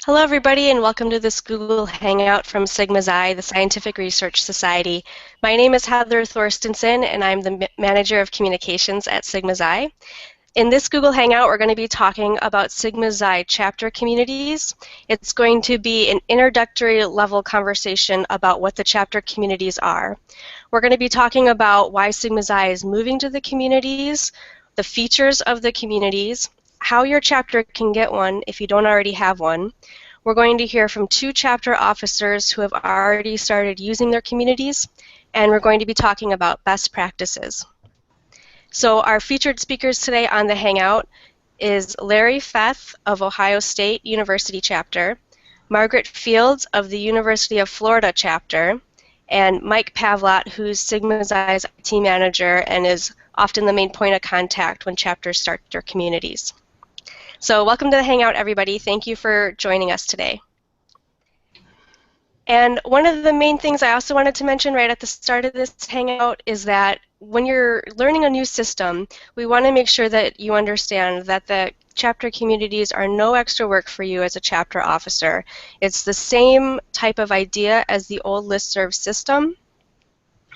Hello, everybody, and welcome to this Google Hangout from Sigma Xi, the Scientific Research Society. My name is Heather Thorstensen, and I'm the Manager of Communications at Sigma Xi. In this Google Hangout, we're going to be talking about Sigma Xi chapter communities. It's going to be an introductory level conversation about what the chapter communities are. We're going to be talking about why Sigma Xi is moving to the communities, the features of the communities, how your chapter can get one if you don't already have one. We're going to hear from two chapter officers who have already started using their communities, and we're going to be talking about best practices. So our featured speakers today on the Hangout is Larry Feth of Ohio State University chapter, Margaret Fields of the University of Florida chapter, and Mike Pavlot, who's Sigma Xi's IT manager and is often the main point of contact when chapters start their communities. So welcome to the Hangout, everybody. Thank you for joining us today. And one of the main things I also wanted to mention right at the start of this Hangout is that when you're learning a new system, we want to make sure that you understand that the chapter communities are no extra work for you as a chapter officer. It's the same type of idea as the old listserv system.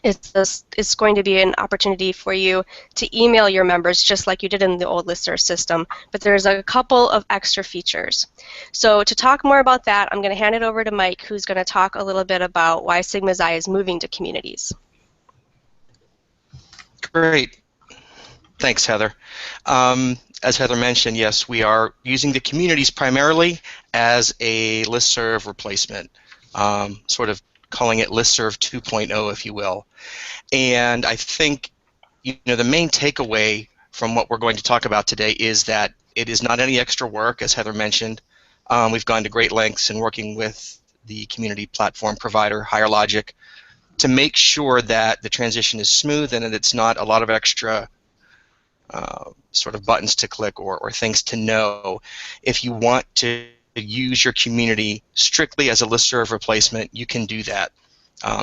It's going to be an opportunity for you to email your members just like you did in the old listserv system, but there's a couple of extra features. So to talk more about that, I'm going to hand it over to Mike, who's going to talk a little bit about why Sigma Xi is moving to communities. Great. Thanks, Heather. As Heather mentioned, yes, we are using the communities primarily as a listserv replacement, sort of calling it listserv 2.0, if you will. And I think the main takeaway from what we're going to talk about today is that it is not any extra work, as Heather mentioned. We've gone to great lengths in working with the community platform provider, Higher Logic, to make sure that the transition is smooth and that it's not a lot of extra sort of buttons to click or things to know. If you want to use your community strictly as a listserv replacement, you can do that.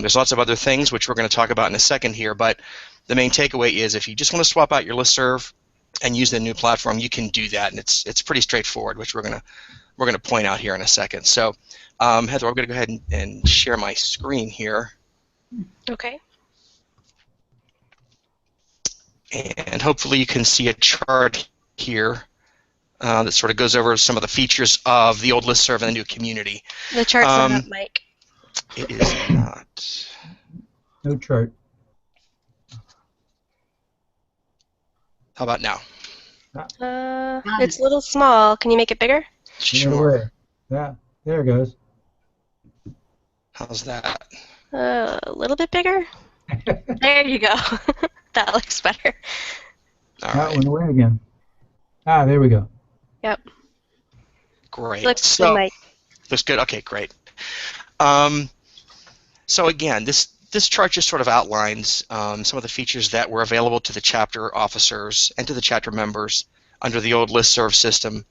There's lots of other things which we're going to talk about in a second here, but the main takeaway is if you just want to swap out your listserv and use the new platform, you can do that, and it's pretty straightforward, which we're going to point out here in a second. So, Heather, I'm going to go ahead and share my screen here. Okay. And hopefully you can see a chart here that sort of goes over some of the features of the old listserv and the new community. The chart's not up, Mike. It is not. No chart. How about now? It's a little small. Can you make it bigger? Sure. Yeah, there it goes. How's that? A little bit bigger? There you go. That looks better. All That right. went away again. Ah, there we go. Yep. Great. Looks good, Mike. Looks good. Okay, great. So again, this chart just sort of outlines some of the features that were available to the chapter officers and to the chapter members under the old listserv system,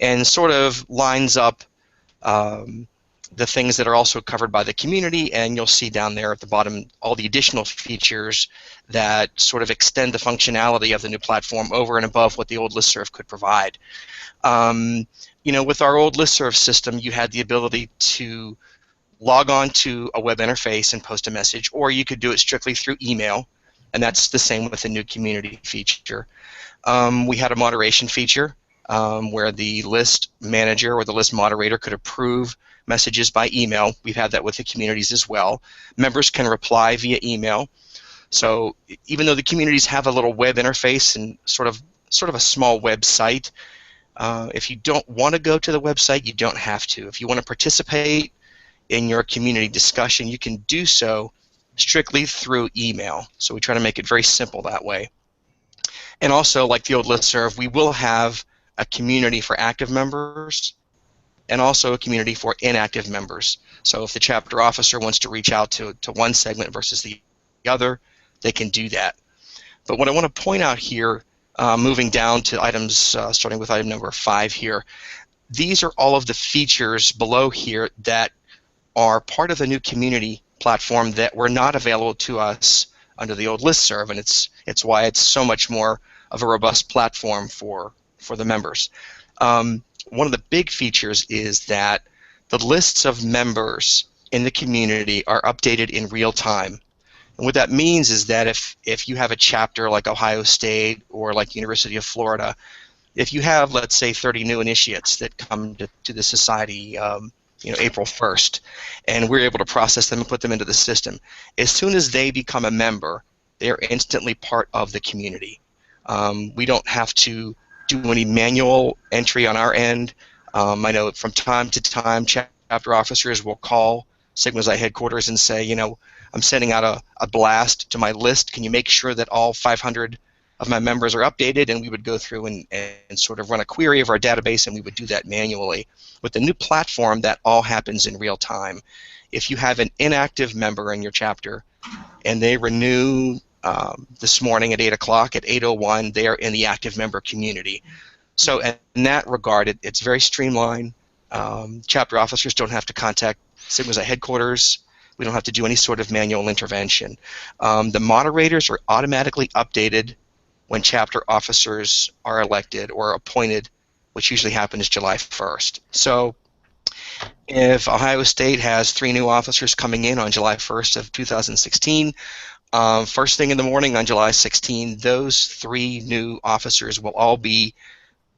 and sort of lines up the things that are also covered by the community, and you'll see down there at the bottom all the additional features that sort of extend the functionality of the new platform over and above what the old listserv could provide. With our old listserv system, you had the ability to log on to a web interface and post a message, or you could do it strictly through email, and that's the same with the new community feature. We had a moderation feature where the list manager or the list moderator could approve messages by email. We've had that with the communities as well. Members can reply via email. So even though the communities have a little web interface and sort of a small website, if you don't want to go to the website, you don't have to. If you want to participate in your community discussion, you can do so strictly through email. So we try to make it very simple that way. And also, like the old listserv, we will have a community for active members and also a community for inactive members. So if the chapter officer wants to reach out to one segment versus the other, they can do that. But what I want to point out here, moving down to items, starting with item number 5 here, these are all of the features below here that are part of the new community platform that were not available to us under the old listserv, and it's why it's so much more of a robust platform for the members. One of the big features is that the lists of members in the community are updated in real time. And what that means is that if you have a chapter like Ohio State or like University of Florida, if you have, let's say, 30 new initiates that come to the society, April 1st, and we're able to process them and put them into the system, as soon as they become a member, they're instantly part of the community. We don't have to do any manual entry on our end. I know from time to time, chapter officers will call Sigma Xi headquarters and say, I'm sending out a blast to my list. Can you make sure that all 500 of my members are updated? And we would go through and sort of run a query of our database, and we would do that manually. With the new platform, that all happens in real time. If you have an inactive member in your chapter and they renew this morning at 8 o'clock, at 8:01, they are in the active member community. So in that regard, it's very streamlined. Chapter officers don't have to contact Sigma Xi headquarters. We don't have to do any sort of manual intervention. The moderators are automatically updated when chapter officers are elected or appointed, which usually happens July 1st. So if Ohio State has 3 new officers coming in on July 1st of 2016, first thing in the morning on July 16, those 3 new officers will all be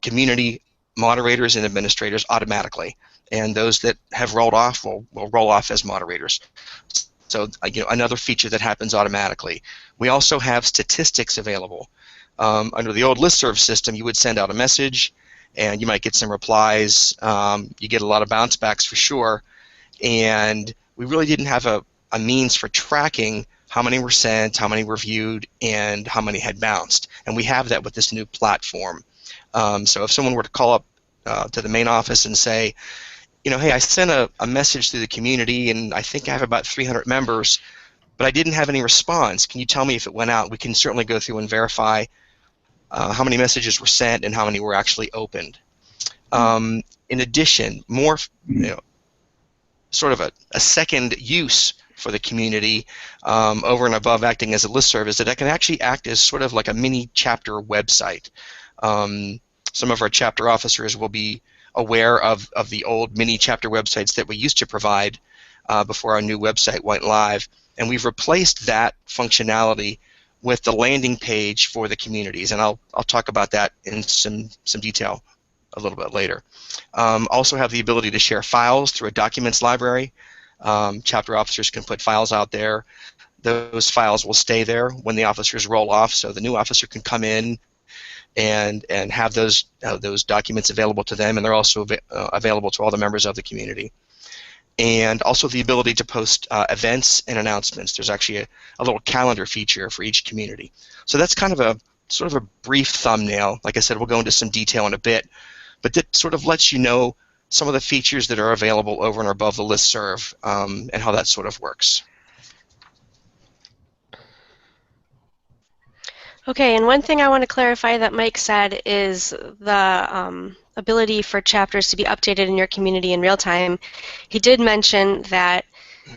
community moderators and administrators automatically, and those that have rolled off will roll off as moderators. So another feature that happens automatically. We also have statistics available. Under the old listserv system, you would send out a message, and you might get some replies. You get a lot of bounce backs for sure, and we really didn't have a means for tracking how many were sent, how many were viewed, and how many had bounced. And we have that with this new platform. So if someone were to call up to the main office and say, hey, I sent a message through the community, and I think I have about 300 members, but I didn't have any response. Can you tell me if it went out? We can certainly go through and verify how many messages were sent and how many were actually opened. In addition, more sort of a second use for the community over and above acting as a listserv is that it can actually act as sort of like a mini chapter website. Some of our chapter officers will be aware of the old mini chapter websites that we used to provide before our new website went live, and we've replaced that functionality with the landing page for the communities, and I'll talk about that in some detail a little bit later. Also have the ability to share files through a documents library. Chapter officers can put files out there. Those files will stay there when the officers roll off, so the new officer can come in and have those documents available to them, and they're also available to all the members of the community. And also the ability to post events and announcements. There's actually a little calendar feature for each community. So that's kind of a sort of a brief thumbnail. Like I said, we'll go into some detail in a bit, but that sort of lets you know some of the features that are available over and above the listserv and how that sort of works. Okay, and one thing I want to clarify that Mike said is the ability for chapters to be updated in your community in real time. He did mention that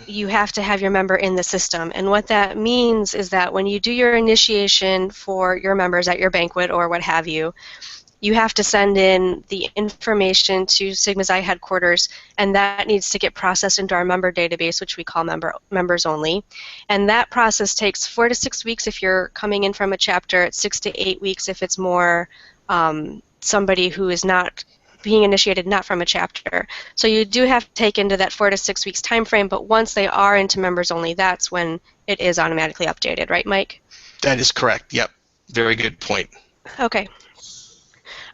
you have to have your member in the system, and what that means is that when you do your initiation for your members at your banquet or what have you, you have to send in the information to Sigma Xi headquarters, and that needs to get processed into our member database, which we call members only. And that process takes 4 to 6 weeks if you're coming in from a chapter, it's 6 to 8 weeks if it's more somebody who is not being initiated not from a chapter. So you do have to take into that 4 to 6 weeks time frame, but once they are into members only, that's when it is automatically updated, right, Mike? That is correct. Yep. Very good point. Okay.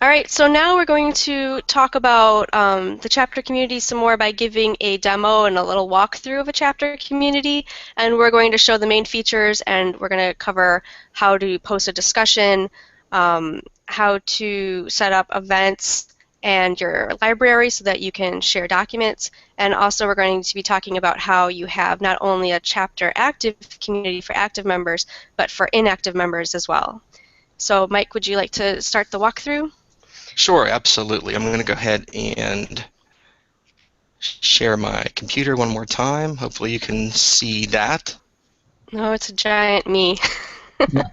All right, so now we're going to talk about the chapter community some more by giving a demo and a little walkthrough of a chapter community, and we're going to show the main features, and we're going to cover how to post a discussion, how to set up events and your library so that you can share documents, and also we're going to be talking about how you have not only a chapter active community for active members, but for inactive members as well. So Mike, would you like to start the walkthrough? Sure, absolutely. I'm going to go ahead and share my computer one more time. Hopefully you can see that. No, it's a giant me. Yeah.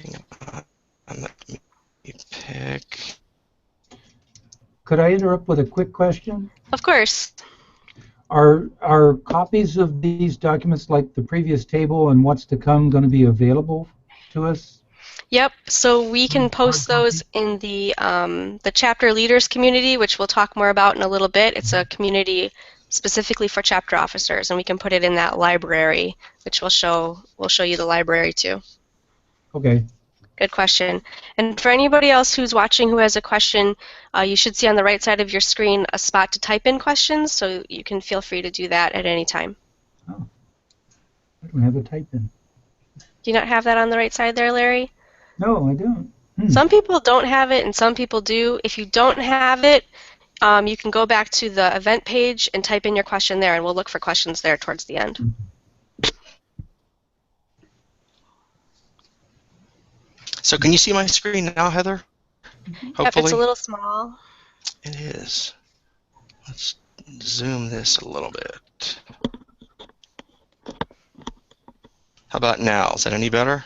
Hang on. Let me pick. Could I interrupt with a quick question? Of course. Are copies of these documents, like the previous table and what's to come, going to be available to us? Yep, so we can Hard post copy? those in the chapter leaders community, which we'll talk more about in a little bit. It's a community specifically for chapter officers, and we can put it in that library, which we'll show you the library too. Okay. Good question. And for anybody else who's watching who has a question, you should see on the right side of your screen a spot to type in questions, so you can feel free to do that at any time. Oh, I don't have a type in. Do you not have that on the right side there, Larry? No, I don't. Some people don't have it and some people do. If you don't have it, you can go back to the event page and type in your question there, and we'll look for questions there towards the end. So can you see my screen now, Heather? Hopefully. Yep, it's a little small. It is. Let's zoom this a little bit. How about now? Is that any better?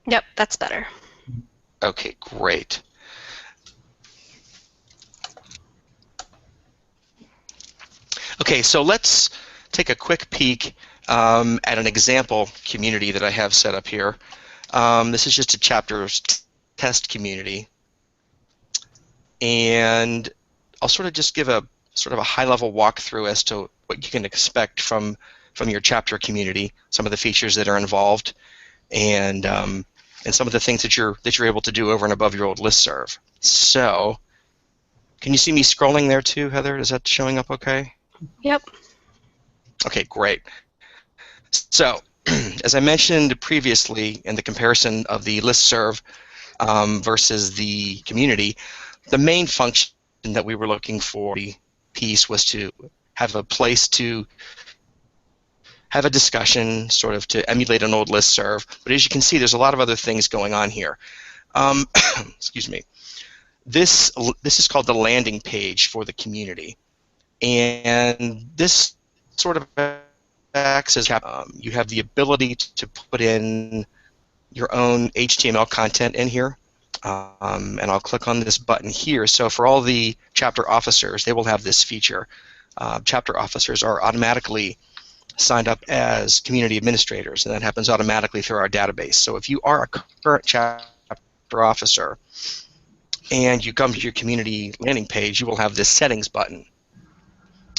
Yep, that's better. Okay, great. Okay, so let's take a quick peek at an example community that I have set up here. This is just a chapters test community, and I'll sort of just give a sort of a high-level walkthrough as to what you can expect from your chapter community, some of the features that are involved, and some of the things that you're able to do over and above your old listserv. So, can you see me scrolling there too, Heather? Is that showing up okay? Yep. Okay, great. So, as I mentioned previously in the comparison of the listserv versus the community, the main function that we were looking for the piece was to have a place to have a discussion, sort of to emulate an old listserv. But as you can see, there's a lot of other things going on here. Excuse me. This is called the landing page for the community, and this sort of acts as you have the ability to put in your own HTML content in here. And I'll click on this button here. So for all the chapter officers, they will have this feature. Chapter officers are automatically signed up as community administrators, and that happens automatically through our database. So if you are a current chapter officer and you come to your community landing page, you will have this settings button.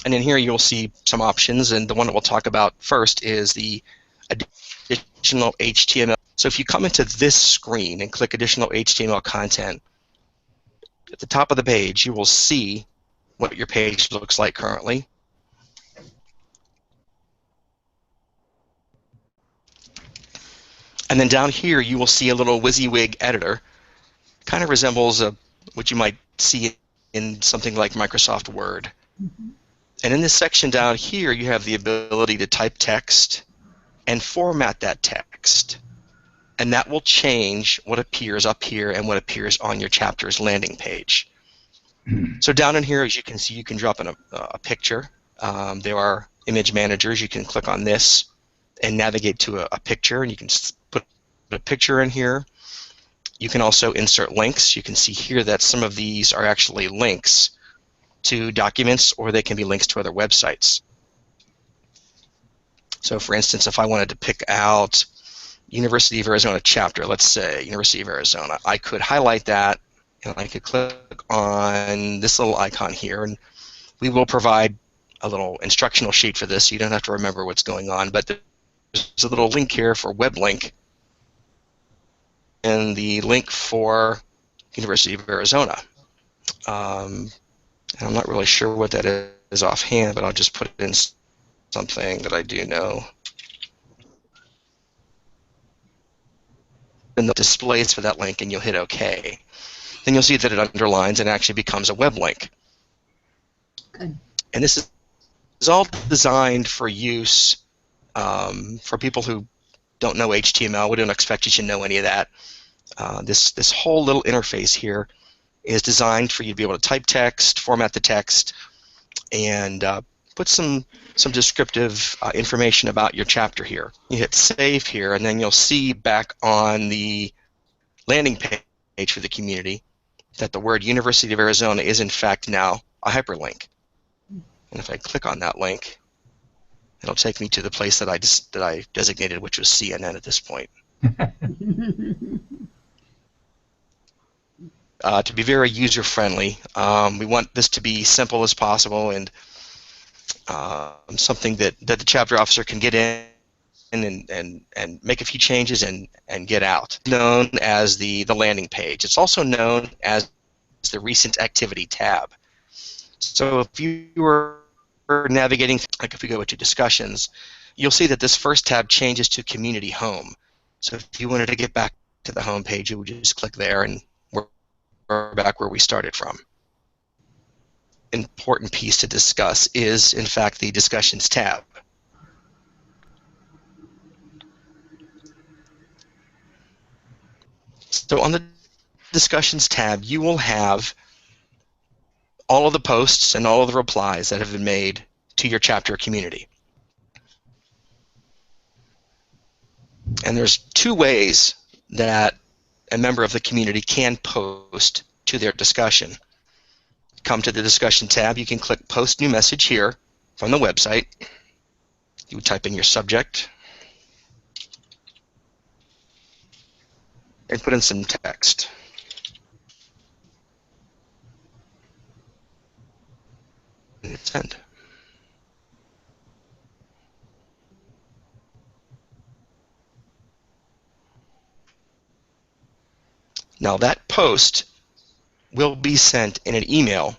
And in here you'll see some options, and the one that we'll talk about first is the additional HTML. So if you come into this screen and click additional HTML content, at the top of the page you will see what your page looks like currently. And then down here you will see a little WYSIWYG editor. Kind of resembles what you might see in something like Microsoft Word. And in this section down here you have the ability to type text and format that text. And that will change what appears up here and what appears on your chapter's landing page. So down in here, as you can see, you can drop in a picture. There are image managers. You can click on this and navigate to a picture, and you can put a picture in here. You can also insert links. You can see here that some of these are actually links to documents, or they can be links to other websites. So for instance, if I wanted to pick out University of Arizona chapter, let's say University of Arizona, I could highlight that and I could click on this little icon here, and we will provide a little instructional sheet for this so you don't have to remember what's going on, but there's a little link here for web link and the link for University of Arizona. And I'm not really sure what that is offhand, but I'll just put in something that I do know. And the displays for that link, and you'll hit OK. Then you'll see that it underlines and actually becomes a web link. Good. And this is all designed for use for people who don't know HTML. We don't expect you to know any of that. This whole little interface here is designed for you to be able to type text, format the text, and put some descriptive information about your chapter here. You hit save here, and then you'll see back on the landing page for the community that the word University of Arizona is in fact now a hyperlink. And if I click on that link, it'll take me to the place that I designated, which was CNN at this point. To be very user-friendly, we want this to be simple as possible and something that the chapter officer can get in and make a few changes and get out. Known as the landing page. It's also known as the recent activity tab. So if you were navigating, like if we go to discussions, you'll see that this first tab changes to community home. So if you wanted to get back to the home page, you would just click there and we're back where we started from. Important piece to discuss is, in fact, the discussions tab. So on the discussions tab, you will have all of the posts and all of the replies that have been made to your chapter community. And there's two ways that a member of the community can post to their discussion. Come to the discussion tab, you can click post new message here from the website. You would type in your subject and put in some text. And hit send. Now that post will be sent in an email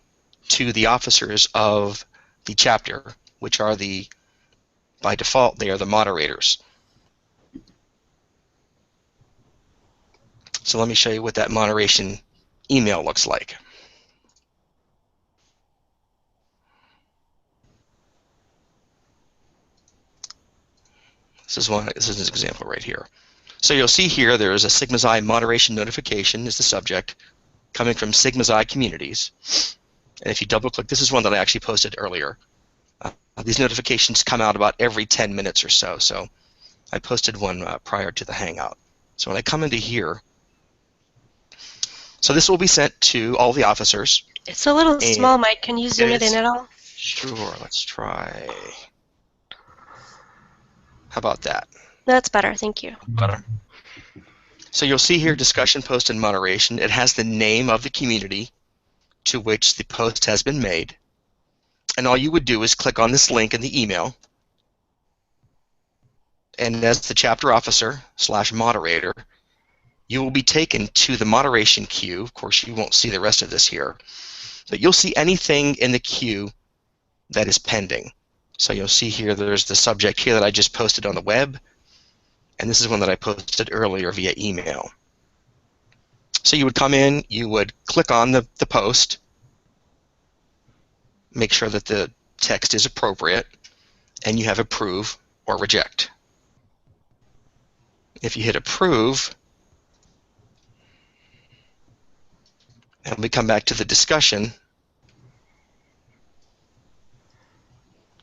to the officers of the chapter, which are by default, they are the moderators. So let me show you what that moderation email looks like. This is an example right here. So you'll see here there is a Sigma Xi moderation notification is the subject coming from Sigma Xi communities. And if you double click, this is one that I actually posted earlier. These notifications come out about every 10 minutes or so. So I posted one prior to the Hangout. So when I come into here, so this will be sent to all the officers. It's a little small, Mike. Can you zoom it in at all? Sure, let's try. How about that? That's better, thank you. Better. So you'll see here discussion post and moderation. It has the name of the community to which the post has been made. And all you would do is click on this link in the email. And as the chapter officer / moderator, you will be taken to the moderation queue. Of course, you won't see the rest of this here. But you'll see anything in the queue that is pending. So you'll see here there's the subject here that I just posted on the web. And this is one that I posted earlier via email. So you would come in, you would click on the post, make sure that the text is appropriate, and you have approve or reject. If you hit approve, and we come back to the discussion,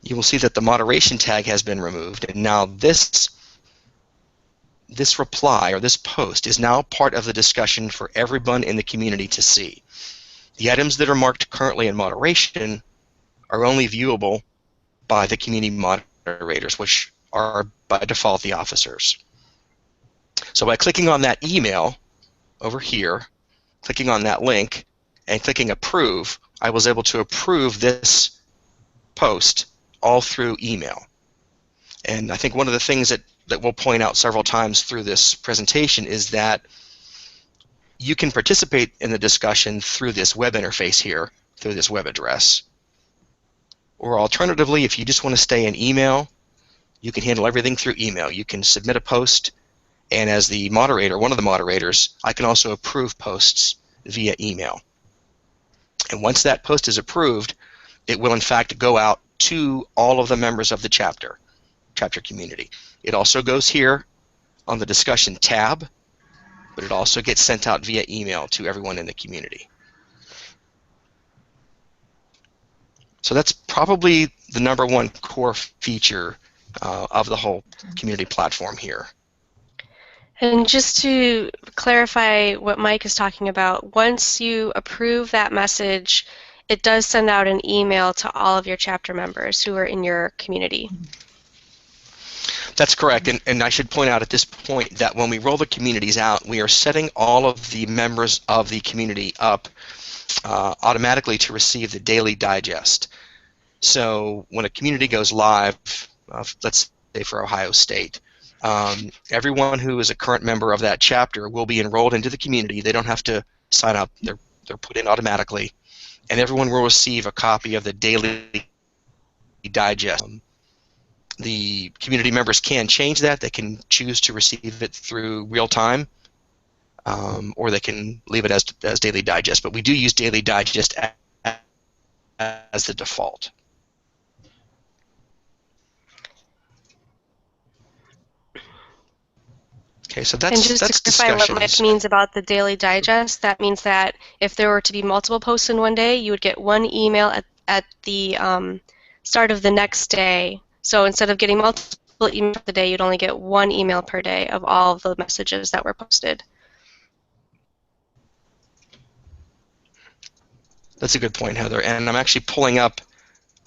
you will see that the moderation tag has been removed, and now this reply or this post is now part of the discussion for everyone in the community to see. The items that are marked currently in moderation are only viewable by the community moderators, which are by default the officers. So by clicking on that email over here, clicking on that link, and clicking approve, I was able to approve this post all through email. And I think one of the things that we'll point out several times through this presentation is that you can participate in the discussion through this web interface here, through this web address. Or alternatively, if you just want to stay in email, you can handle everything through email. You can submit a post, and as the moderator, one of the moderators, I can also approve posts via email. And once that post is approved, it will in fact go out to all of the members of the chapter community. It also goes here on the discussion tab, but it also gets sent out via email to everyone in the community. So that's probably the #1 core feature of the whole community platform here. And just to clarify what Mike is talking about, once you approve that message, it does send out an email to all of your chapter members who are in your community. That's correct, and I should point out at this point that when we roll the communities out, we are setting all of the members of the community up automatically to receive the daily digest. So when a community goes live, let's say for Ohio State, everyone who is a current member of that chapter will be enrolled into the community. They don't have to sign up. They're put in automatically, and everyone will receive a copy of the daily digest. The community members can change that. They can choose to receive it through real time, or they can leave it as daily digest. But we do use daily digest as the default. Okay, so And just to clarify what Mike discussions. means about the daily digest, that means that if there were to be multiple posts in one day, you would get one email at the start of the next day. So instead of getting multiple emails per day, you'd only get one email per day of all of the messages that were posted. That's a good point, Heather. And I'm actually pulling up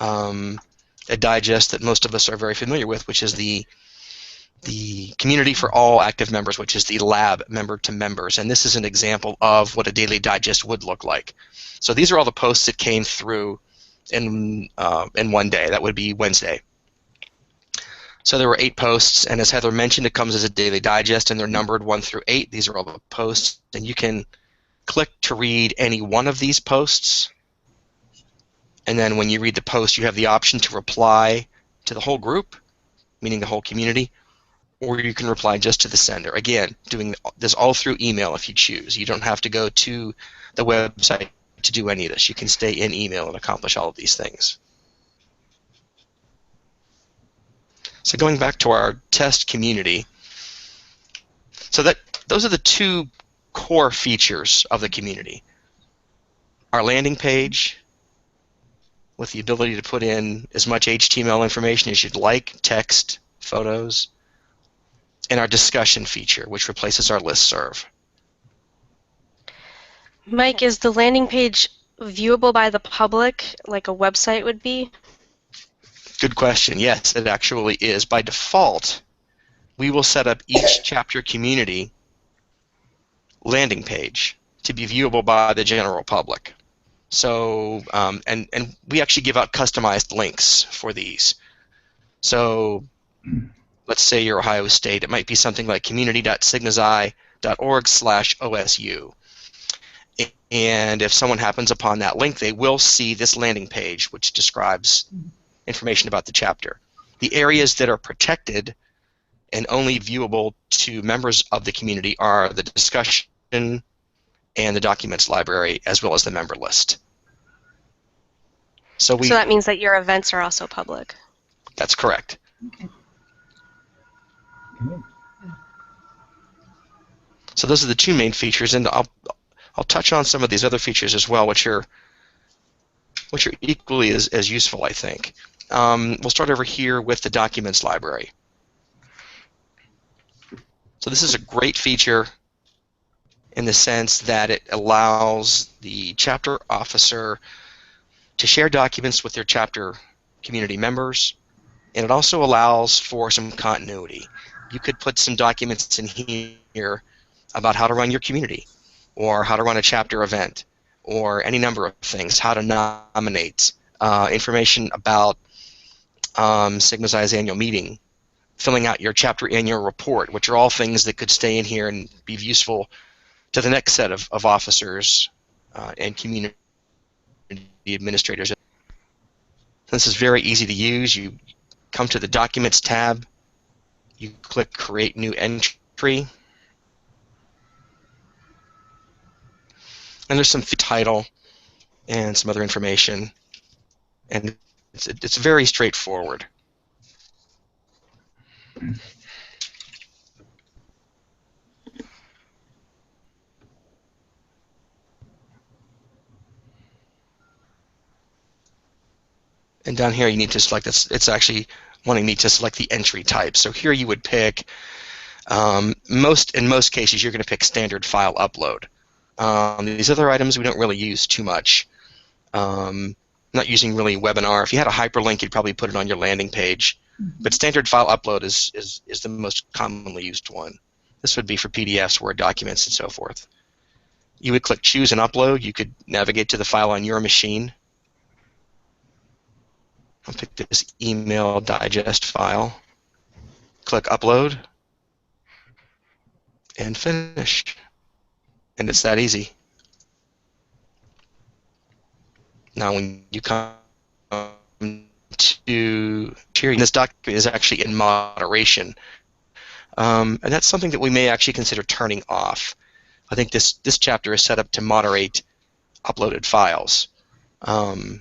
a digest that most of us are very familiar with, which is the Community for All Active Members, which is the lab member to members. And this is an example of what a daily digest would look like. So these are all the posts that came through in one day. That would be Wednesday. So there were 8 posts, and as Heather mentioned, it comes as a daily digest, and they're numbered 1 through 8. These are all the posts, and you can click to read any one of these posts. And then when you read the post, you have the option to reply to the whole group, meaning the whole community, or you can reply just to the sender. Again, doing this all through email if you choose. You don't have to go to the website to do any of this. You can stay in email and accomplish all of these things. So going back to our test community, so those are the 2 core features of the community. Our landing page with the ability to put in as much HTML information as you'd like, text, photos, and our discussion feature, which replaces our listserv. Mike, is the landing page viewable by the public like a website would be? Good question. Yes, it actually is. By default, we will set up each chapter community landing page to be viewable by the general public. So, and we actually give out customized links for these. So, let's say you're Ohio State. It might be something like community.sigmazai.org/OSU. And if someone happens upon that link, they will see this landing page, which describes information about the chapter. The areas that are protected and only viewable to members of the community are the discussion and the documents library, as well as the member list. So that means that your events are also public. That's correct. Okay. So those are the 2 main features, and I'll touch on some of these other features as well, which are equally as useful, I think. We'll start over here with the documents library. So this is a great feature in the sense that it allows the chapter officer to share documents with their chapter community members, and it also allows for some continuity. You could put some documents in here about how to run your community, or how to run a chapter event, or any number of things, how to nominate, information about Sigma Xi's annual meeting, filling out your chapter annual report, which are all things that could stay in here and be useful to the next set of officers and community administrators. This is very easy to use. You come to the Documents tab, you click Create New Entry, and there's some title and some other information, and it's very straightforward. And down here you need to select this. It's actually wanting me to select the entry type. So here you would pick In most cases, you're going to pick standard file upload. These other items we don't really use too much. Not using really webinar. If you had a hyperlink, you'd probably put it on your landing page. But standard file upload is the most commonly used one. This would be for PDFs, Word documents, and so forth. You would click Choose and Upload. You could navigate to the file on your machine. I'll pick this email digest file. Click Upload. And finish. And it's that easy. Now when you come to sharing, this document is actually in moderation. And that's something that we may actually consider turning off. I think this chapter is set up to moderate uploaded files. But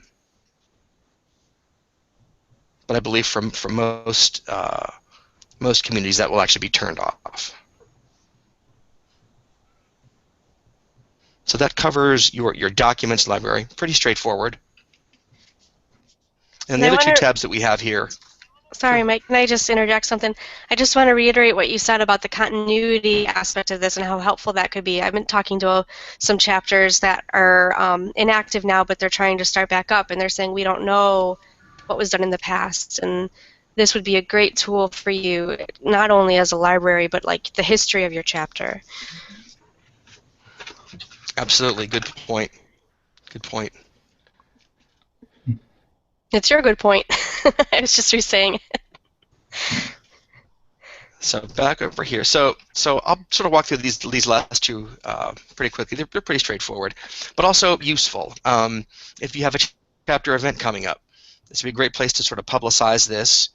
I believe for most communities that will actually be turned off. So that covers your documents library. Pretty straightforward. And the other two tabs that we have here. Sorry, Mike, can I just interject something? I just want to reiterate what you said about the continuity aspect of this and how helpful that could be. I've been talking to some chapters that are inactive now, but they're trying to start back up, and they're saying we don't know what was done in the past. And this would be a great tool for you, not only as a library, but like the history of your chapter. Absolutely, good point. Good point. It's your good point. I was just re-saying it. So back over here. So I'll sort of walk through these last two pretty quickly. They're pretty straightforward, but also useful. If you have a chapter event coming up, this would be a great place to sort of publicize this.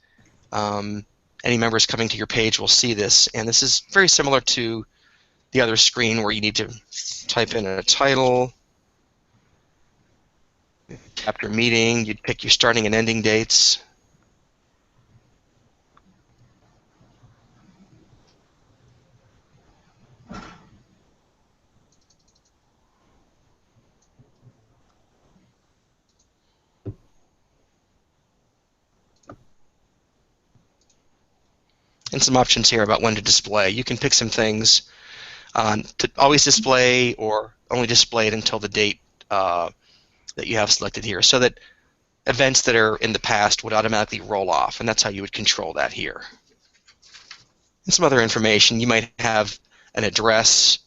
Any members coming to your page will see this, and this is very similar to the other screen where you need to type in a title, chapter meeting, you'd pick your starting and ending dates. And some options here about when to display. You can pick some things to always display or only display it until the date that you have selected here, so that events that are in the past would automatically roll off, and that's how you would control that here. And some other information. You might have an address.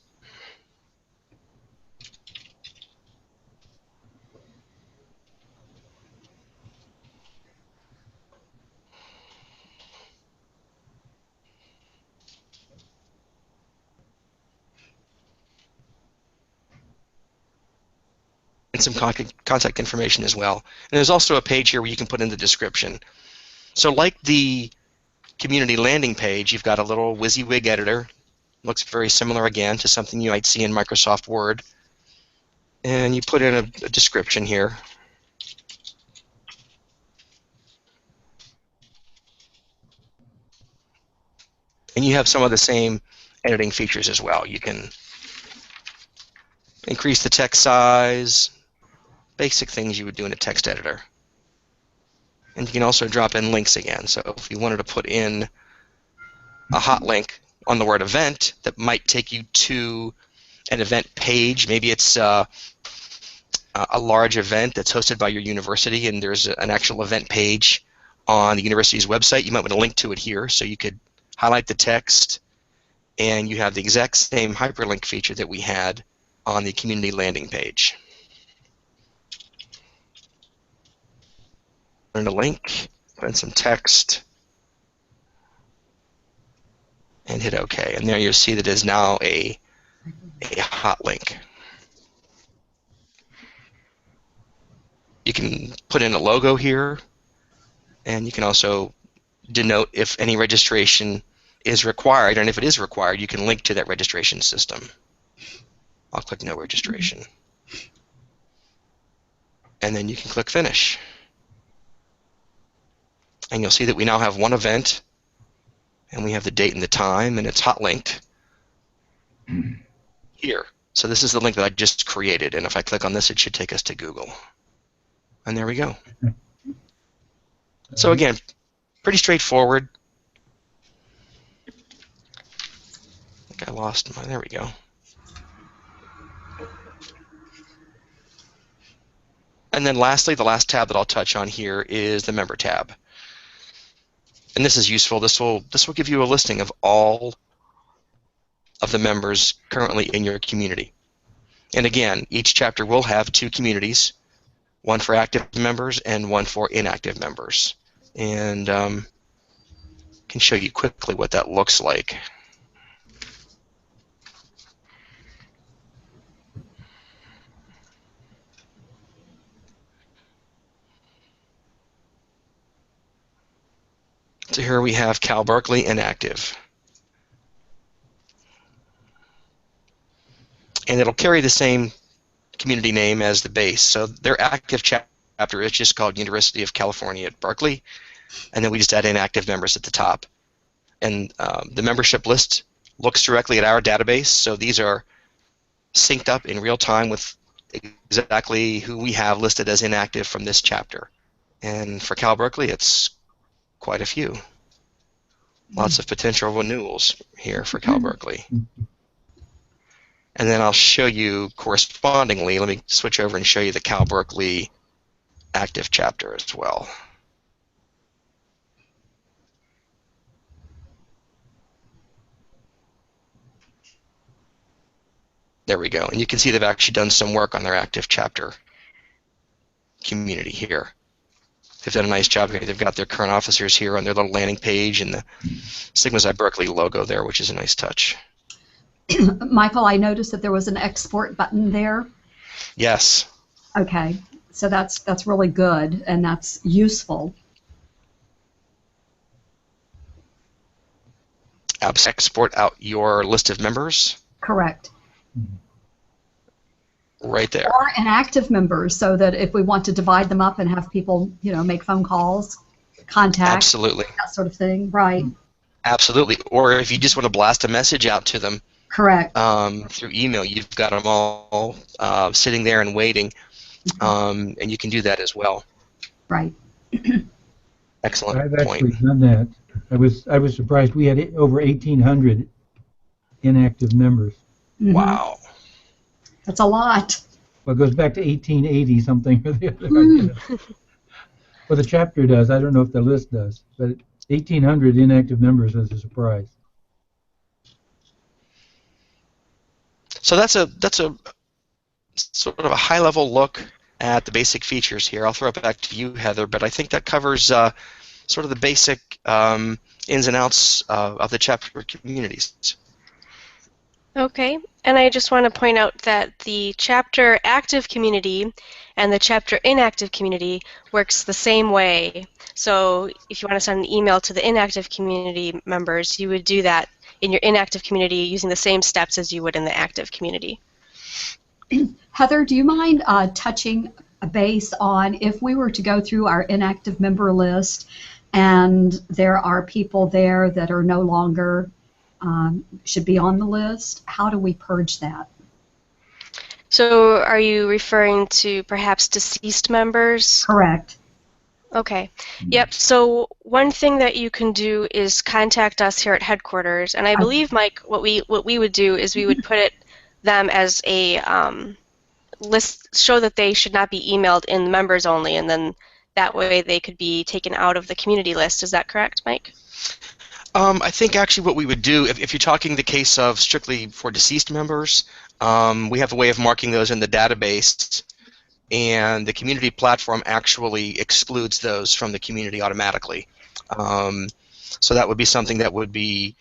And some contact information as well. And there's also a page here where you can put in the description. So like the community landing page, you've got a little WYSIWYG editor. Looks very similar again to something you might see in Microsoft Word. And you put in a description here. And you have some of the same editing features as well. You can increase the text size, basic things you would do in a text editor. And you can also drop in links again. So if you wanted to put in a hot link on the word event that might take you to an event page, maybe it's a large event that's hosted by your university and there's an actual event page on the university's website, you might want to link to it here, so you could highlight the text and you have the exact same hyperlink feature that we had on the community landing page. Put in a link, put in some text, and hit OK. And there you'll see that it is now a hot link. You can put in a logo here, and you can also denote if any registration is required, and if it is required, you can link to that registration system. I'll click No Registration. And then you can click Finish. And you'll see that we now have one event, and we have the date and the time, and it's hot linked here. So this is the link that I just created, and if I click on this, it should take us to Google. And there we go. So again, pretty straightforward. think I lost mine. There we go. And then lastly, the last tab that I'll touch on here is the member tab. And this is useful. This will give you a listing of all of the members currently in your community. And again, each chapter will have 2 communities, one for active members and one for inactive members. And can show you quickly what that looks like. So here we have Cal Berkeley inactive. And it'll carry the same community name as the base. So their active chapter is just called University of California at Berkeley, and then we just add inactive members at the top. And the membership list looks directly at our database, so these are synced up in real time with exactly who we have listed as inactive from this chapter. And for Cal Berkeley, it's quite a few. Lots of potential renewals here for Cal Berkeley. And then I'll show you correspondingly, let me switch over and show you the Cal Berkeley active chapter as well. There we go. And you can see they've actually done some work on their active chapter community here. They've done a nice job here. They've got their current officers here on their little landing page and the Sigma Xi Berkeley logo there, which is a nice touch. Michael, I noticed that there was an export button there. Yes. Okay, so that's really good and that's useful. Export out your list of members. Correct. Right there. Or inactive members, so that if we want to divide them up and have people, make phone calls, contact, absolutely, that sort of thing, right? Absolutely. Or if you just want to blast a message out to them, correct, through email, you've got them all sitting there and waiting, and you can do that as well. Right. Excellent I've point. actually done that. I was surprised. We had over 1,800 inactive members. Mm-hmm. Wow. That's a lot. Well, it goes back to 1880 something or the other. Well, the chapter does. I don't know if the list does, but 1,800 inactive members is a surprise. So that's a sort of a high-level look at the basic features here. I'll throw it back to you, Heather, but I think that covers sort of the basic ins and outs of the chapter communities. Okay, and I just want to point out that the chapter active community and the chapter inactive community works the same way. So if you want to send an email to the inactive community members, you would do that in your inactive community using the same steps as you would in the active community. Heather, do you mind touching base on if we were to go through our inactive member list and there are people there that are no longer should be on the list, how do we purge that? So are you referring to perhaps deceased members? Correct. Okay. Yep. So one thing that you can do is contact us here at headquarters, and I believe, Mike, what we would do is we would put them as a list, show that they should not be emailed in members only, and then that way they could be taken out of the community list. Is that correct, Mike? I think actually what we would do, if you're talking the case of strictly for deceased members, we have a way of marking those in the database, and the community platform actually excludes those from the community automatically. So that would be something that would be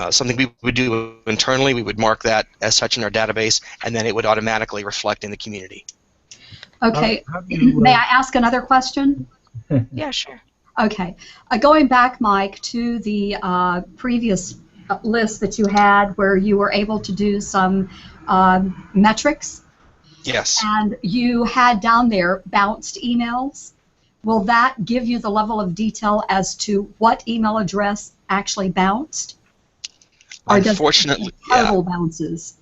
something we would do internally. We would mark that as such in our database, and then it would automatically reflect in the community. Okay. May I ask another question? Yeah, sure. Okay. Going back, Mike, to the previous list that you had where you were able to do some metrics. Yes. And you had down there bounced emails. Will that give you the level of detail as to what email address actually bounced? Or Unfortunately, does it total bounces?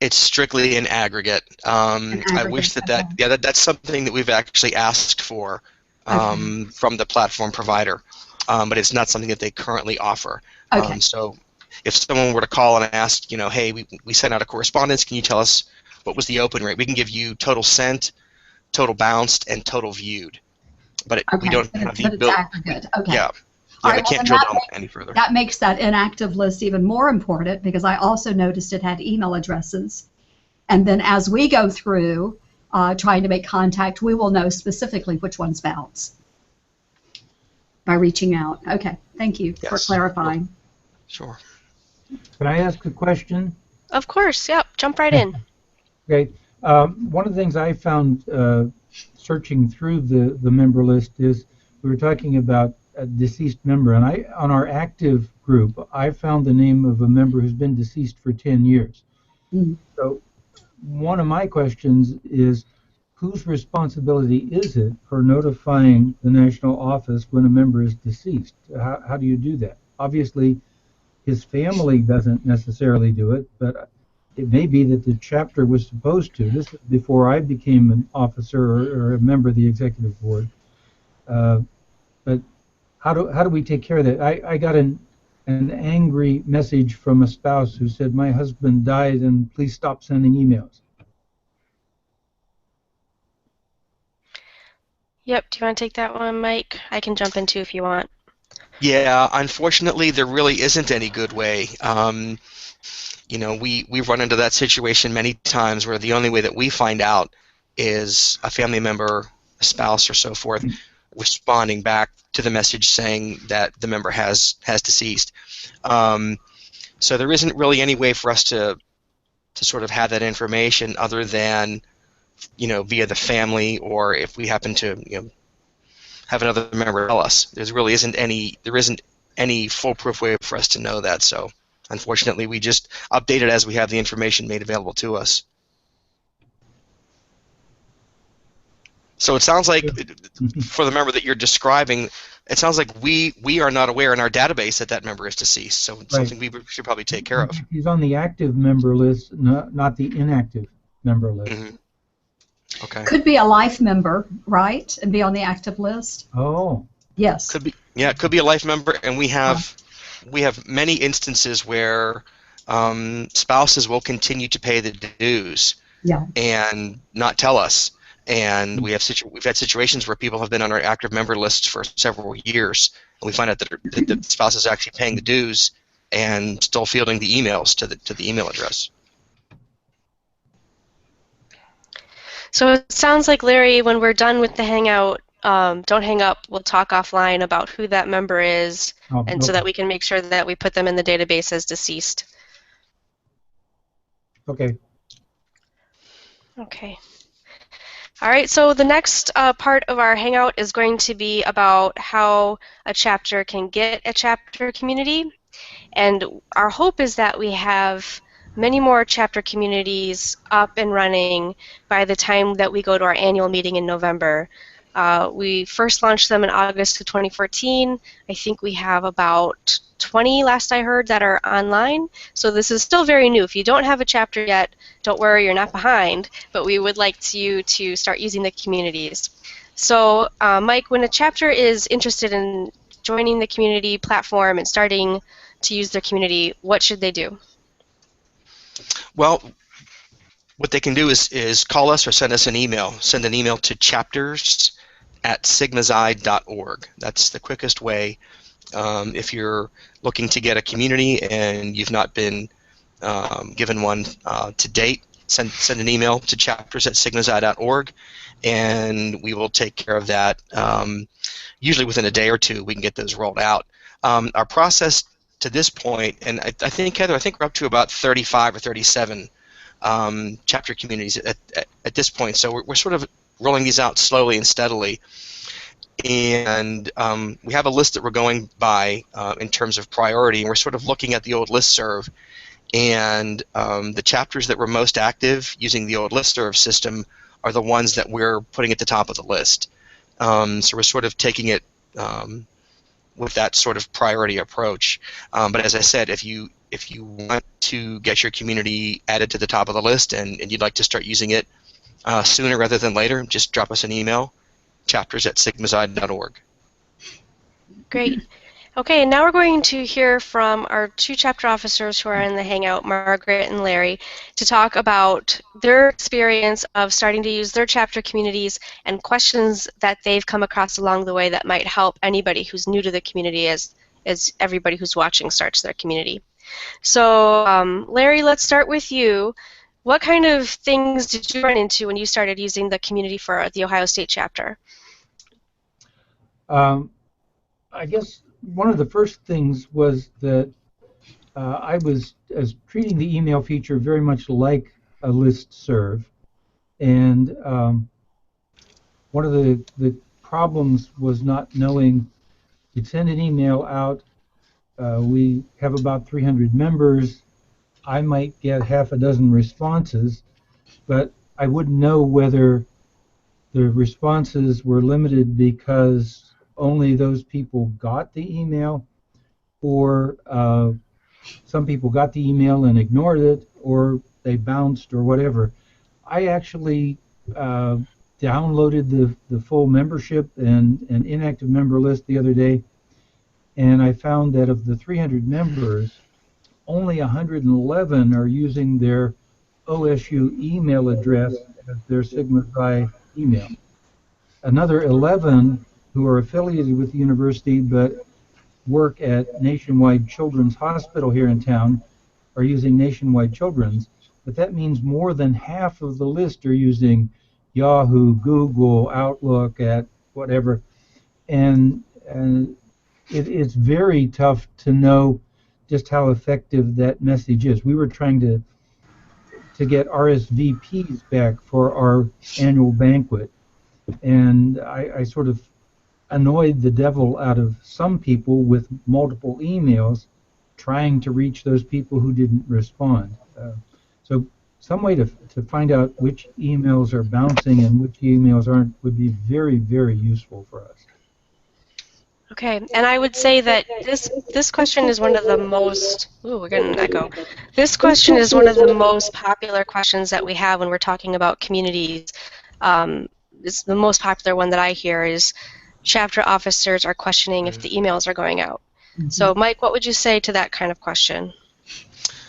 It's strictly an aggregate. I wish that's something that we've actually asked for from the platform provider, but it's not something that they currently offer. Okay. So if someone were to call and ask, hey, we sent out a correspondence, can you tell us what was the open rate? We can give you total sent, total bounced, and total viewed. But we Okay, don't have the but it's ability. aggregate. Okay. Yeah. All Yeah, we right, well, can't then drill down any further. that makes that inactive list even more important, because I also noticed it had email addresses. And then as we go through trying to make contact, we will know specifically which ones bounce by reaching out. Okay, thank you for clarifying. Sure. Can I ask a question? Of course, yep, jump right in. Okay. One of the things I found searching through the member list is we were talking about a deceased member, and on our active group, I found the name of a member who's been deceased for 10 years. Mm. So one of my questions is, whose responsibility is it for notifying the national office when a member is deceased? How do you do that? Obviously, his family doesn't necessarily do it, but it may be that the chapter was supposed to. This is before I became an officer or a member of the executive board. But how do we take care of that? I got an angry message from a spouse who said, my husband died and please stop sending emails. Yep, do you want to take that one, Mike? I can jump in too if you want. Yeah, unfortunately, there really isn't any good way. We've run into that situation many times where the only way that we find out is a family member, a spouse, or so forth, responding back to the message saying that the member has deceased. So there isn't really any way for us to sort of have that information other than via the family, or if we happen to have another member tell us. There isn't any foolproof way for us to know that. So unfortunately, we just update it as we have the information made available to us. So it sounds like, for the member that you're describing, it sounds like we are not aware in our database that member is deceased. So it's something we should probably take care of. He's on the active member list, not the inactive member list. Mm-hmm. Okay. Could be a life member, right, and be on the active list. Oh. Yes. Could be. Yeah, it could be a life member, and we have many instances where spouses will continue to pay the dues and not tell us. And we've had situations where people have been on our active member lists for several years, and we find out that the spouse is actually paying the dues and still fielding the emails to the email address. So it sounds like, Larry, when we're done with the Hangout, don't hang up. We'll talk offline about who that member is, so that we can make sure that we put them in the database as deceased. Okay. Okay. All right, so the next part of our Hangout is going to be about how a chapter can get a chapter community. And our hope is that we have many more chapter communities up and running by the time that we go to our annual meeting in November. We first launched them in August of 2014. I think we have about 20, last I heard, that are online. So this is still very new. If you don't have a chapter yet, don't worry, you're not behind. But we would like you to start using the communities. So, Mike, when a chapter is interested in joining the community platform and starting to use their community, what should they do? Well, what they can do is call us or send us an email. Send an email to chapters@sigmazi.org. That's the quickest way. If you're looking to get a community and you've not been given one to date, send an email to chapters@sigmazi.org, and we will take care of that. Usually within a day or two, we can get those rolled out. Our process to this point, and I think, Heather, we're up to about 35 or 37 chapter communities at this point. So we're sort of rolling these out slowly and steadily. And we have a list that we're going by in terms of priority, and we're sort of looking at the old listserv. And the chapters that were most active using the old listserv system are the ones that we're putting at the top of the list. So we're sort of taking it with that sort of priority approach. But as I said, if you want to get your community added to the top of the list and you'd like to start using it sooner rather than later, just drop us an email, chapters@sigmazi.org. Great. Okay, and now we're going to hear from our two chapter officers who are in the Hangout, Margaret and Larry, to talk about their experience of starting to use their chapter communities and questions that they've come across along the way that might help anybody who's new to the community as everybody who's watching starts their community. So, Larry, let's start with you. What kind of things did you run into when you started using the community for the Ohio State chapter? Um, I guess one of the first things was that I was treating the email feature very much like a listserv, and one of the problems was not knowing. You'd send an email out. We have about 300 members. I might get half a dozen responses, but I wouldn't know whether the responses were limited because only those people got the email, or some people got the email and ignored it, or they bounced, or whatever. I actually downloaded the full membership and an inactive member list the other day, and I found that of the 300 members, only 111 are using their OSU email address as their Sigma Xi email. Another 11 who are affiliated with the university but work at Nationwide Children's Hospital here in town are using Nationwide Children's, but that means more than half of the list are using Yahoo, Google, Outlook, at whatever, and it's very tough to know just how effective that message is. We were trying to get RSVPs back for our annual banquet, and I sort of annoyed the devil out of some people with multiple emails trying to reach those people who didn't respond. So some way to find out which emails are bouncing and which emails aren't would be very, very useful for us. Okay, and I would say that this question is one of the most, ooh, we're getting an echo. This question is one of the most popular questions that we have when we're talking about communities. It's the most popular one that I hear is chapter officers are questioning if the emails are going out. So, Mike, what would you say to that kind of question?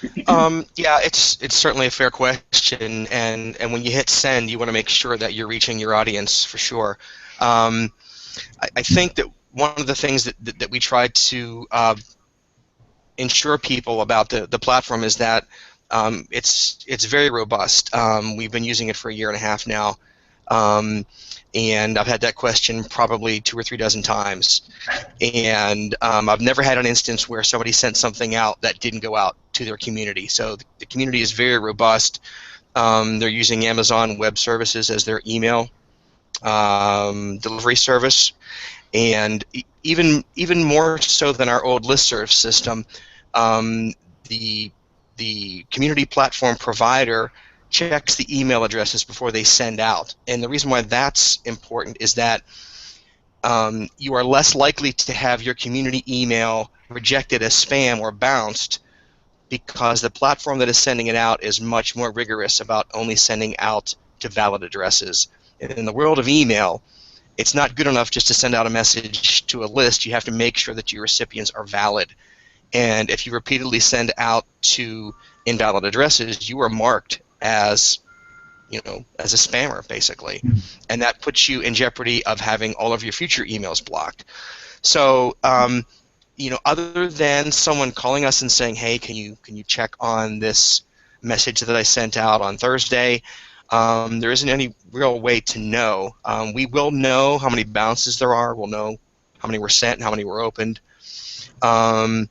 Yeah, it's certainly a fair question, and when you hit send, you want to make sure that you're reaching your audience for sure. I think that one of the things that we try to ensure people about the platform is that it's very robust. We've been using it for a year and a half now, and I've had that question probably 2 or 3 dozen times, and I've never had an instance where somebody sent something out that didn't go out to their community. So the community is very robust. They're using Amazon Web Services as their email delivery service, and even more so than our old listserv system, the community platform provider checks the email addresses before they send out. And the reason why that's important is that you are less likely to have your community email rejected as spam or bounced, because the platform that is sending it out is much more rigorous about only sending out to valid addresses. And in the world of email, it's not good enough just to send out a message to a list. You have to make sure that your recipients are valid. And if you repeatedly send out to invalid addresses, you are marked as, as a spammer, basically. And that puts you in jeopardy of having all of your future emails blocked. So, other than someone calling us and saying, hey, can you check on this message that I sent out on Thursday, there isn't any real way to know. We will know how many bounces there are. We'll know how many were sent and how many were opened. And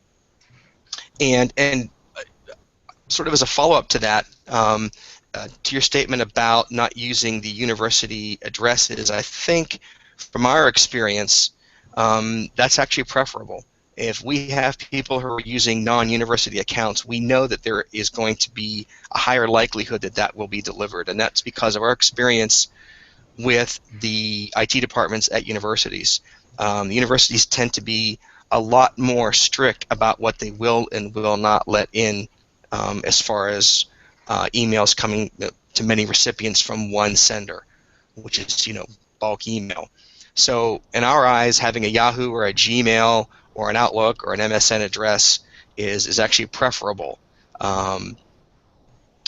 sort of as a follow-up to that, to your statement about not using the university addresses, I think from our experience, that's actually preferable. If we have people who are using non-university accounts, we know that there is going to be a higher likelihood that that will be delivered, and that's because of our experience with the IT departments at universities. The universities tend to be a lot more strict about what they will and will not let in as far as emails coming to many recipients from one sender, which is, bulk email. So in our eyes, having a Yahoo or a Gmail or an Outlook or an MSN address is actually preferable. And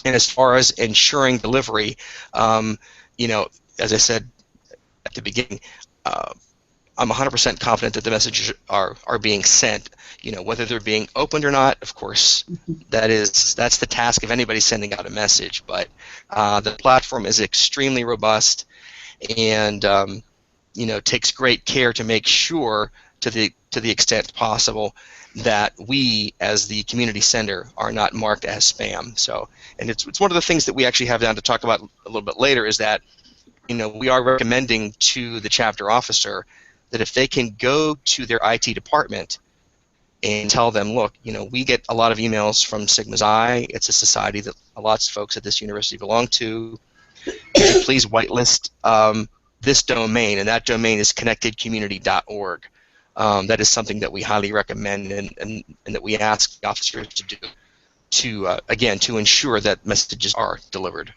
as far as ensuring delivery, you know, as I said at the beginning, I'm 100% confident that the messages are being sent. You know, whether they're being opened or not, of course, that's the task of anybody sending out a message. But the platform is extremely robust, and you know, takes great care to make sure, to the extent possible, that we, as the community sender, are not marked as spam. So, and it's one of the things that we actually have down to talk about a little bit later, is that, you know, we are recommending to the chapter officer that if they can go to their IT department and tell them, look, you know, we get a lot of emails from Sigma Xi. It's a society that lots of folks at this university belong to. Please whitelist this domain, and that domain is connectedcommunity.org. That is something that we highly recommend and that we ask the officers to do to, again, to ensure that messages are delivered.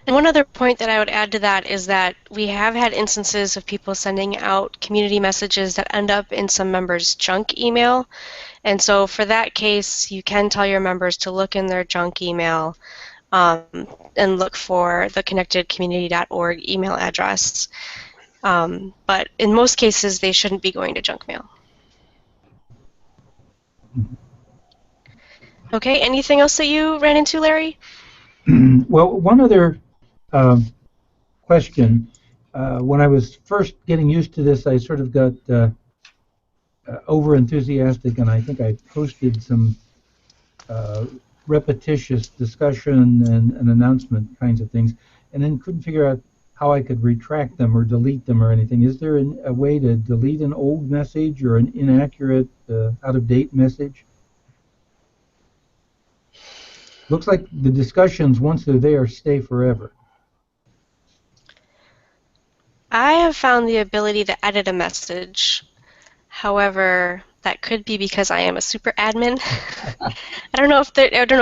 And one other point that I would add to that is that we have had instances of people sending out community messages that end up in some members' junk email. And so for that case, you can tell your members to look in their junk email and look for the connectedcommunity.org email address. But in most cases, they shouldn't be going to junk mail. Okay, anything else that you ran into, Larry? Well, one other question. When I was first getting used to this, I sort of got over-enthusiastic, and I think I posted some repetitious discussion and announcement kinds of things, and then couldn't figure out how I could retract them or delete them or anything. Is there a way to delete an old message or an inaccurate, out-of-date message? Looks like the discussions, once they're there, stay forever. I have found the ability to edit a message. However, that could be because I am a super admin. I don't know,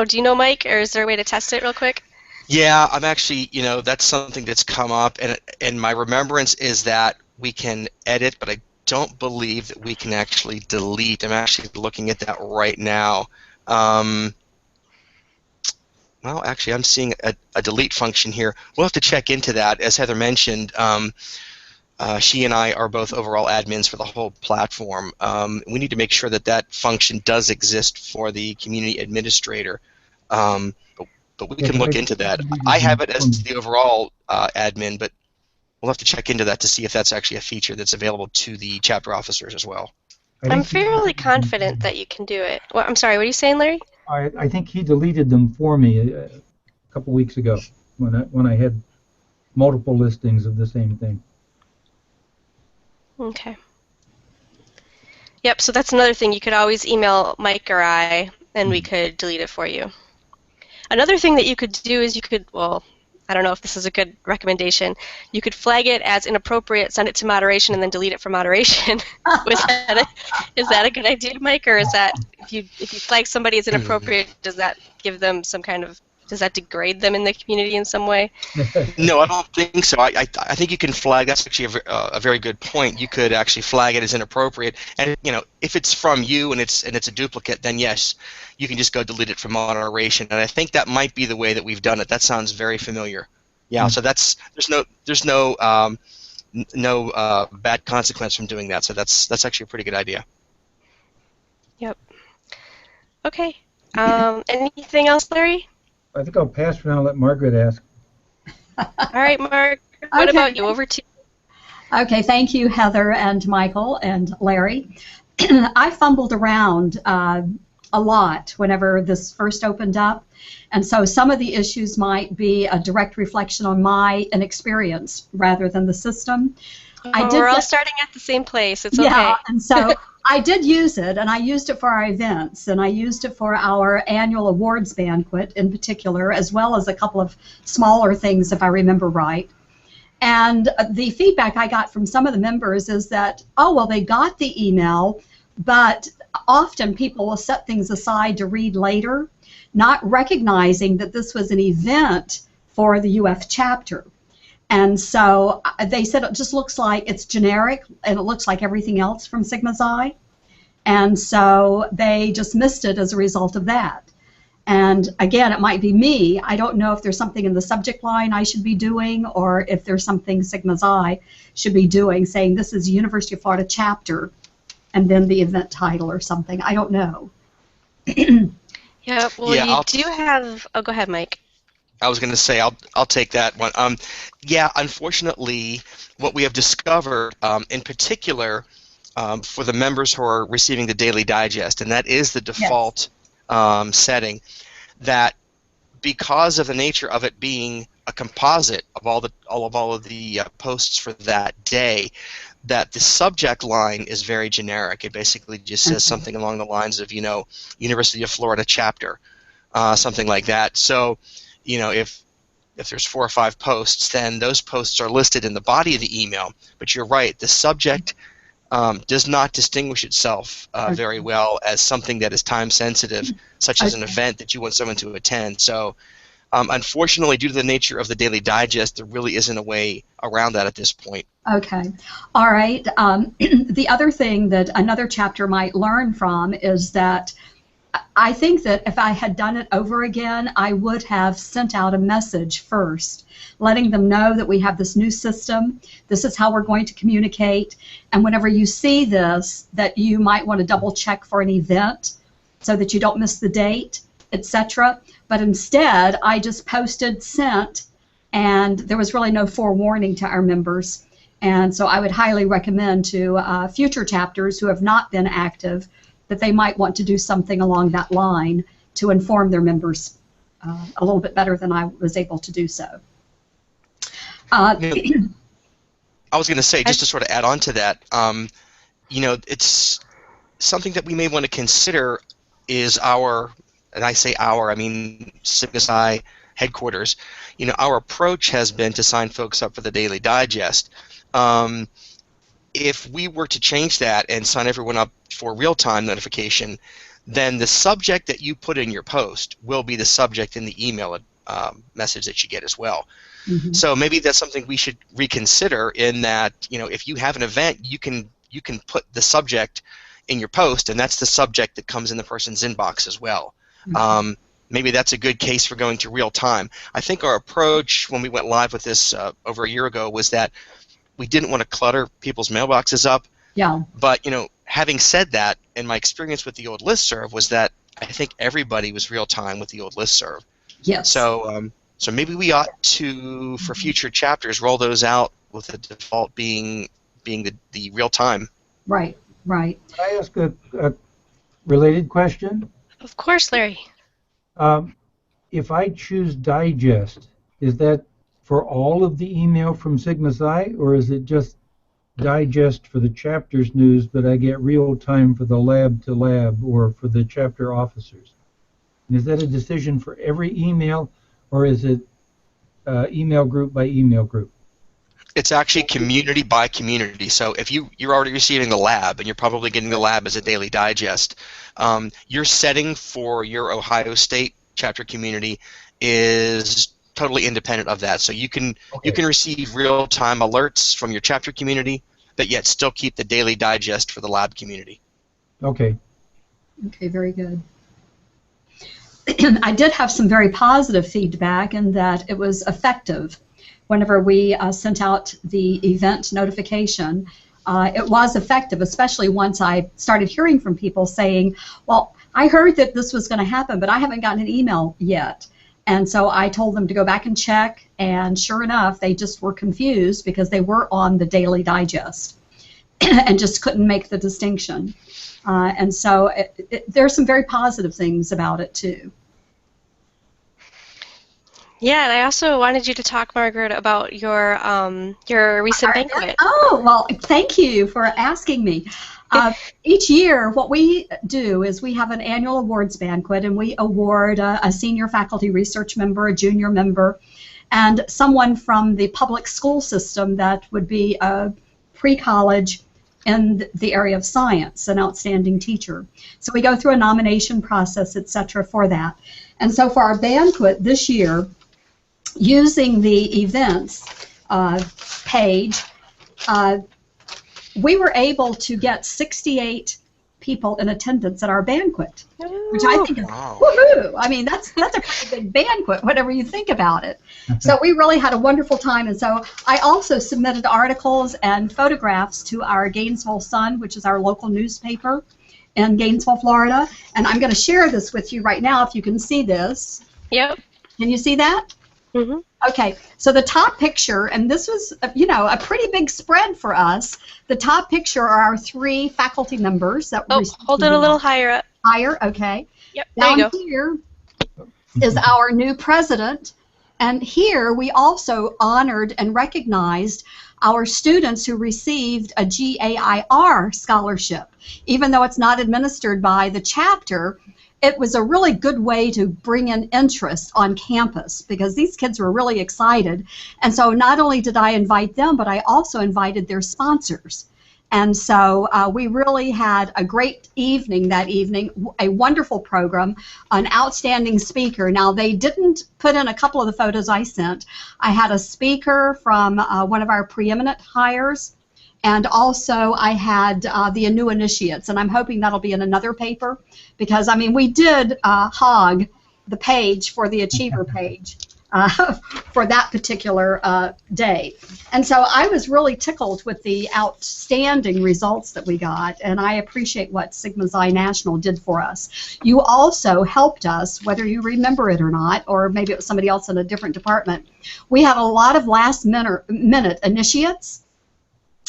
do you know, Mike, or is there a way to test it real quick? Yeah, I'm actually, you know, that's something that's come up, and my remembrance is that we can edit, but I don't believe that we can actually delete. I'm actually looking at that right now. Well, actually, I'm seeing a delete function here. We'll have to check into that. As Heather mentioned, she and I are both overall admins for the whole platform. We need to make sure that that function does exist for the community administrator. But we can look into that. I have it as the overall admin, but we'll have to check into that to see if that's actually a feature that's available to the chapter officers as well. I'm fairly confident that you can do it. Well, I'm sorry, what are you saying, Larry? I think he deleted them for me a couple weeks ago when I had multiple listings of the same thing. Okay. Yep, so that's another thing. You could always email Mike or I, and we could delete it for you. Another thing that you could do is you could, well, I don't know if this is a good recommendation, you could flag it as inappropriate, send it to moderation, and then delete it from moderation. Is that a good idea, Mike, or is that, if you flag somebody as inappropriate, does that give them some kind of, does that degrade them in the community in some way? No, I don't think so. I think you can flag. That's actually a very good point. You could actually flag it as inappropriate, and you know, if it's from you and it's a duplicate, then yes, you can just go delete it from moderation. And I think that might be the way that we've done it. That sounds very familiar. Yeah. So there's no bad consequence from doing that. So that's actually a pretty good idea. Yep. Okay. Anything else, Larry? I think I'll pass for now and let Margaret ask. All right, Mark. What about you? Over to you. Okay, thank you, Heather and Michael and Larry. I fumbled around a lot whenever this first opened up, and so some of the issues might be a direct reflection on my inexperience rather than the system. We're all starting at the same place. It's okay. Yeah, and so I did use it, and I used it for our events, and I used it for our annual awards banquet in particular, as well as a couple of smaller things, if I remember right. And the feedback I got from some of the members is that, oh, well, they got the email, but often people will set things aside to read later, not recognizing that this was an event for the UF chapter. And so they said it just looks like it's generic and it looks like everything else from Sigma Xi. And so they just missed it as a result of that. And again, it might be me. I don't know if there's something in the subject line I should be doing, or if there's something Sigma Xi should be doing, saying this is University of Florida chapter, and then the event title or something. I don't know. Yeah, well, Yeah, you do have. Oh, go ahead, Mike. I was going to say I'll take that one. Yeah, unfortunately, what we have discovered, in particular, for the members who are receiving the Daily Digest, and that is the default setting, that because of the nature of it being a composite of all of the posts for that day, that the subject line is very generic. It basically just says something along the lines of, University of Florida chapter, something like that. So, if there's 4 or 5 posts, then those posts are listed in the body of the email. But you're right, the subject does not distinguish itself very well as something that is time sensitive, such as an event that you want someone to attend. So unfortunately, due to the nature of the Daily Digest, there really isn't a way around that at this point. Okay. All right. The other thing that another chapter might learn from is that I think that if I had done it over again, I would have sent out a message first, letting them know that we have this new system, this is how we're going to communicate, and whenever you see this, that you might want to double check for an event so that you don't miss the date, etc. But instead, I just posted sent, and there was really no forewarning to our members. And so I would highly recommend to future chapters who have not been active that they might want to do something along that line to inform their members a little bit better than I was able to do so. I was going to say, just to sort of add on to that, it's something that we may want to consider is our, and I say our, I mean Sigma Xi headquarters, our approach has been to sign folks up for the Daily Digest. If we were to change that and sign everyone up for real-time notification, then the subject that you put in your post will be the subject in the email message that you get as well. Mm-hmm. So maybe that's something we should reconsider, in that, if you have an event, you can put the subject in your post, and that's the subject that comes in the person's inbox as well. Mm-hmm. Maybe that's a good case for going to real time. I think our approach when we went live with this over a year ago was that we didn't want to clutter people's mailboxes up. Yeah. But, having said that, in my experience with the old listserv was that I think everybody was real time with the old listserv. Yes. So maybe we ought to, for future chapters, roll those out with the default being the real time. Right. Right. Can I ask a related question? Of course, Larry. If I choose digest, is that for all of the email from Sigma Xi, or is it just digest for the chapter's news, but I get real time for the lab to lab or for the chapter officers? And is that a decision for every email, or is it email group by email group? It's actually community by community. So if you're already receiving the lab, and you're probably getting the lab as a Daily Digest, your setting for your Ohio State chapter community is totally independent of that. So you can receive real-time alerts from your chapter community, but yet still keep the Daily Digest for the lab community. Okay. Okay, very good. I did have some very positive feedback in that it was effective. Whenever we sent out the event notification, it was effective, especially once I started hearing from people saying, well, I heard that this was going to happen, but I haven't gotten an email yet. And so I told them to go back and check, and sure enough, they just were confused because they were on the Daily Digest and just couldn't make the distinction. And so there's some very positive things about it, too. Yeah, and I also wanted you to talk, Margaret, about your recent banquet. Oh, well, thank you for asking me. Each year, what we do is we have an annual awards banquet, and we award a senior faculty research member, a junior member, and someone from the public school system that would be a pre-college in the area of science, an outstanding teacher. So we go through a nomination process, etc., for that. And so for our banquet this year, using the events page, we were able to get 68 people in attendance at our banquet, which I think is woohoo. I mean, that's a pretty big banquet, whatever you think about it. So we really had a wonderful time, and so I also submitted articles and photographs to our Gainesville Sun, which is our local newspaper in Gainesville, Florida, and I'm going to share this with you right now if you can see this. Yep. Can you see that? Mm-hmm. Okay, so the top picture, and this was, a pretty big spread for us. The top picture are our 3 faculty members that hold it a little higher up. Higher, okay. Yep, there you go. Down here is our new president, and here we also honored and recognized our students who received a GAIR scholarship. Even though it's not administered by the chapter, it was a really good way to bring in interest on campus because these kids were really excited. And so not only did I invite them, but I also invited their sponsors. And so we really had a great evening that evening, a wonderful program, an outstanding speaker. Now, they didn't put in a couple of the photos I sent. I had a speaker from one of our preeminent hires, and also I had the new initiates, and I'm hoping that'll be in another paper because, I mean, we did hog the page for the Achiever page for that particular day. And so I was really tickled with the outstanding results that we got, and I appreciate what Sigma Xi National did for us. You also helped us, whether you remember it or not, or maybe it was somebody else in a different department. We had a lot of last-minute initiates,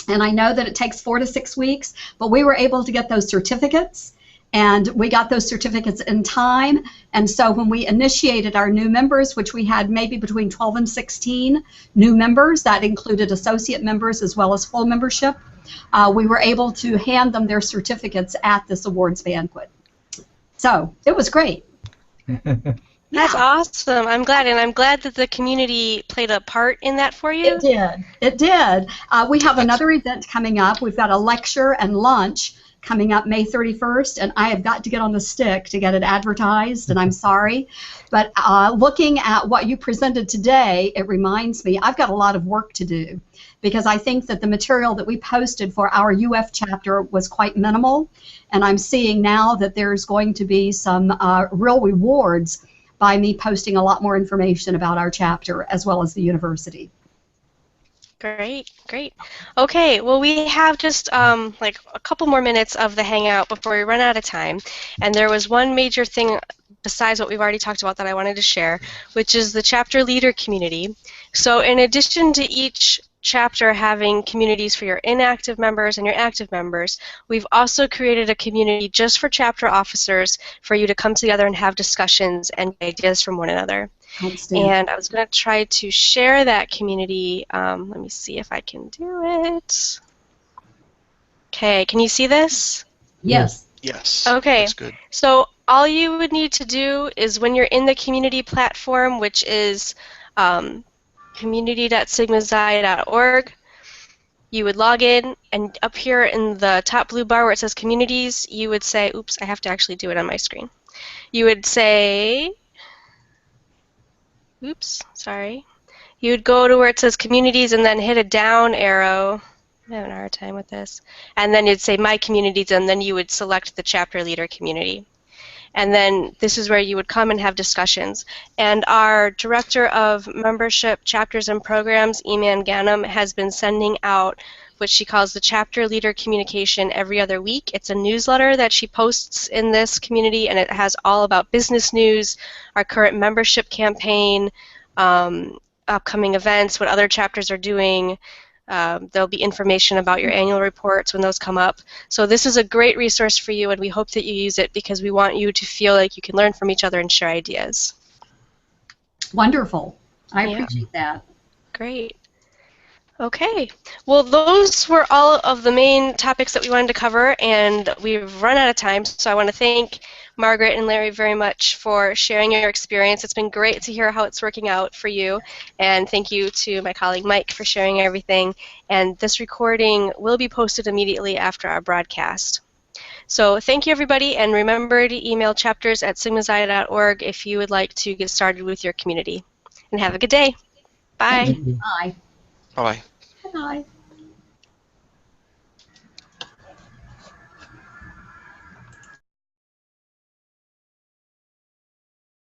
and I know that it takes 4 to 6 weeks, but we were able to get those certificates, and we got those certificates in time. And so when we initiated our new members, which we had maybe between 12 and 16 new members, that included associate members as well as full membership, we were able to hand them their certificates at this awards banquet. So it was great. That's awesome. I'm glad, and I'm glad that the community played a part in that for you. It did. It did. We have another event coming up. We've got a lecture and lunch coming up May 31st, and I have got to get on the stick to get it advertised, and I'm sorry. But looking at what you presented today, it reminds me I've got a lot of work to do because I think that the material that we posted for our UF chapter was quite minimal, and I'm seeing now that there's going to be some real rewards by me posting a lot more information about our chapter as well as the university. Great, great. Okay, well, we have just like a couple more minutes of the Hangout before we run out of time. And there was one major thing besides what we've already talked about that I wanted to share, which is the chapter leader community. So in addition to each chapter having communities for your inactive members and your active members, we've also created a community just for chapter officers for you to come together and have discussions and ideas from one another. And I was going to try to share that community. Let me see if I can do it. Okay, can you see this? Yes. Yes. Okay. That's good. So all you would need to do is when you're in the community platform, which is community.sigmaxi.org, you would log in, and up here in the top blue bar where it says communities, you would say, oops, I have to actually do it on my screen. You would say, oops, sorry. You would go to where it says communities and then hit a down arrow. I'm having a hard time with this. And then you'd say my communities, and then you would select the chapter leader community. And then this is where you would come and have discussions. And our Director of Membership, Chapters, and Programs, Eman Ganem, has been sending out what she calls the Chapter Leader Communication every other week. It's a newsletter that she posts in this community, and it has all about business news, our current membership campaign, upcoming events, what other chapters are doing. There'll be information about your annual reports when those come up. So this is a great resource for you, and we hope that you use it because we want you to feel like you can learn from each other and share ideas. Wonderful. I appreciate that. Great. Okay. Well, those were all of the main topics that we wanted to cover, and we've run out of time, so I want to thank Margaret and Larry very much for sharing your experience. It's been great to hear how it's working out for you, and thank you to my colleague Mike for sharing everything. And this recording will be posted immediately after our broadcast. So thank you, everybody, and remember to email chapters@sigmaxi.org if you would like to get started with your community. And have a good day. Bye. Bye. Bye-bye. Bye.